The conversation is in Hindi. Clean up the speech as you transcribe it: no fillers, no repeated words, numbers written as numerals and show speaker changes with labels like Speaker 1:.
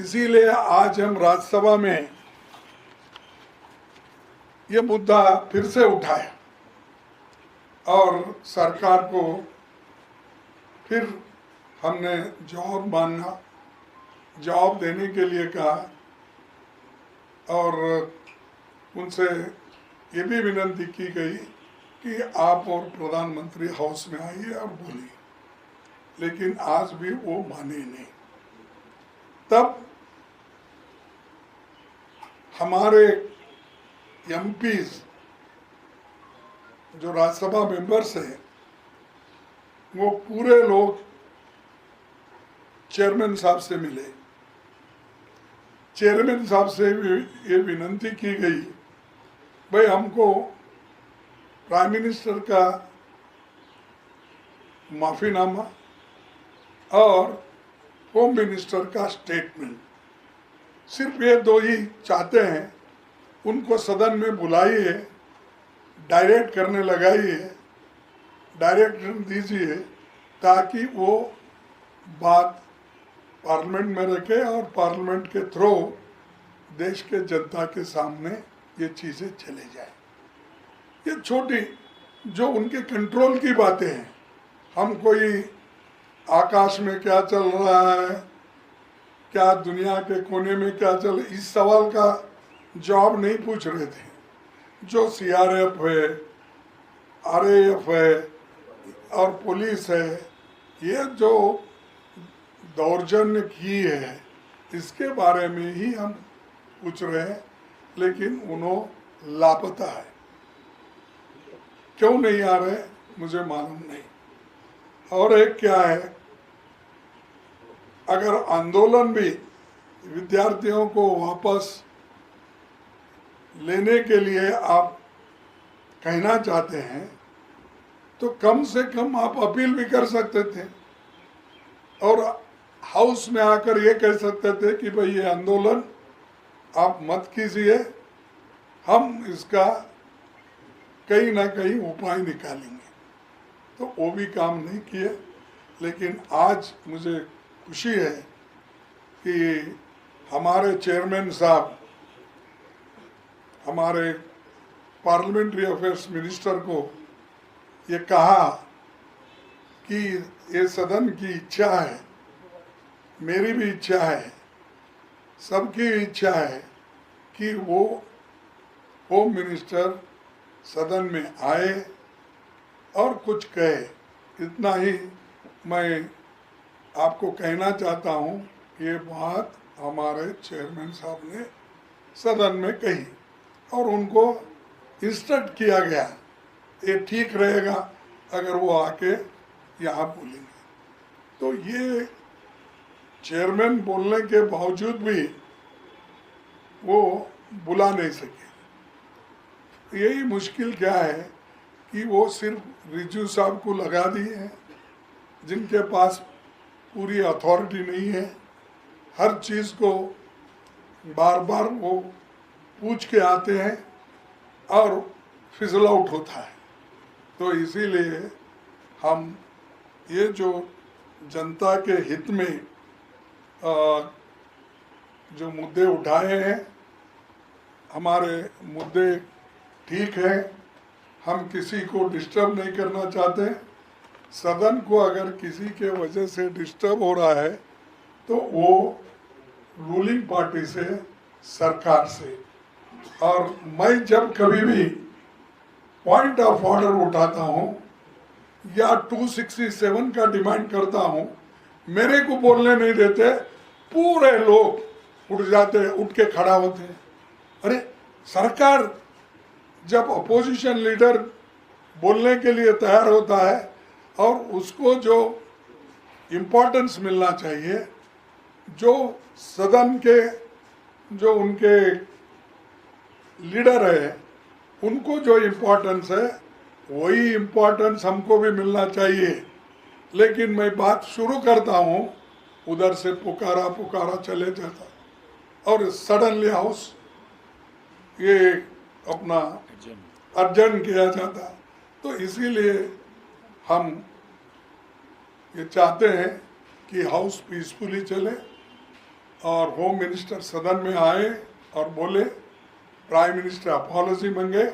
Speaker 1: इसीलिए आज हम राज्यसभा में ये मुद्दा फिर से उठाया और सरकार को फिर हमने जवाब देने के लिए कहा और उनसे ये भी विनती की गई कि आप और प्रधानमंत्री हाउस में आइए और बोलिए, लेकिन आज भी वो माने नहीं। तब हमारे एमपीज जो राज्यसभा मेंबर्स हैं वो पूरे लोग चेयरमैन साहब से मिले। चेयरमैन साहब से भी ये विनती की गई, भाई हमको प्राइम मिनिस्टर का माफीनामा और होम मिनिस्टर का स्टेटमेंट, सिर्फ ये दो ही चाहते हैं। उनको सदन में बुलाइए, डायरेक्ट करने लगाइए, डायरेक्शन दीजिए ताकि वो बात पार्लियामेंट में रखे और पार्लियामेंट के थ्रू देश के जनता के सामने ये चीज़ें चले जाए। ये छोटी जो उनके कंट्रोल की बातें हैं, हम कोई आकाश में क्या चल रहा है, क्या दुनिया के कोने में क्या चल, इस सवाल का जवाब नहीं पूछ रहे थे। जो सीआरएफ है, आरएएफ है और पुलिस है, ये जो दौर्जन्य की है इसके बारे में ही हम पूछ रहे हैं, लेकिन उन्होंने लापता है। क्यों नहीं आ रहे मुझे मालूम नहीं। और एक क्या है, अगर आंदोलन भी विद्यार्थियों को वापस लेने के लिए आप कहना चाहते हैं तो कम से कम आप अपील भी कर सकते थे और हाउस में आकर ये कह सकते थे कि भाई ये आंदोलन आप मत कीजिए, हम इसका कहीं ना कहीं उपाय निकालेंगे। तो वो भी काम नहीं किए। लेकिन आज मुझे खुशी है कि हमारे चेयरमैन साहब हमारे पार्लियामेंट्री अफेयर्स मिनिस्टर को ये कहा कि ये सदन की इच्छा है, मेरी भी इच्छा है, सबकी इच्छा है कि वो होम मिनिस्टर सदन में आए और कुछ कहे। इतना ही मैं आपको कहना चाहता हूँ। ये बात हमारे चेयरमैन साहब ने सदन में कही और उनको इंस्ट्रक्ट किया गया, ये ठीक रहेगा अगर वो आके यहाँ बोलेंगे। तो ये चेयरमैन बोलने के बावजूद भी वो बुला नहीं सके। यही मुश्किल क्या है कि वो सिर्फ रिजू साहब को लगा दिए हैं, जिनके पास पूरी अथॉरिटी नहीं है। हर चीज़ को बार बार वो पूछ के आते हैं और फिजल आउट होता है। तो इसीलिए हम ये जो जनता के हित में जो मुद्दे उठाए हैं, हमारे मुद्दे ठीक है, हम किसी को डिस्टर्ब नहीं करना चाहते। सदन को अगर किसी के वजह से डिस्टर्ब हो रहा है तो वो रूलिंग पार्टी से, सरकार से। और मैं जब कभी भी पॉइंट ऑफ ऑर्डर उठाता हूँ या 267 का डिमांड करता हूँ, मेरे को बोलने नहीं देते, पूरे लोग उठ जाते, उठ के खड़ा होते हैं। अरे सरकार जब अपोजिशन लीडर बोलने के लिए तैयार होता है और उसको जो इम्पोर्टेंस मिलना चाहिए, जो सदन के जो उनके लीडर है उनको जो इम्पोर्टेंस है वही इम्पोर्टेंस हमको भी मिलना चाहिए। लेकिन मैं बात शुरू करता हूँ, उधर से पुकारा पुकारा चले जाता और सडनली हाउस ये अपना अर्जन किया जाता। तो इसीलिए हम ये चाहते हैं कि हाउस पीसफुली चले और होम मिनिस्टर सदन में आए और बोले, प्राइम मिनिस्टर अपॉलजी मांगे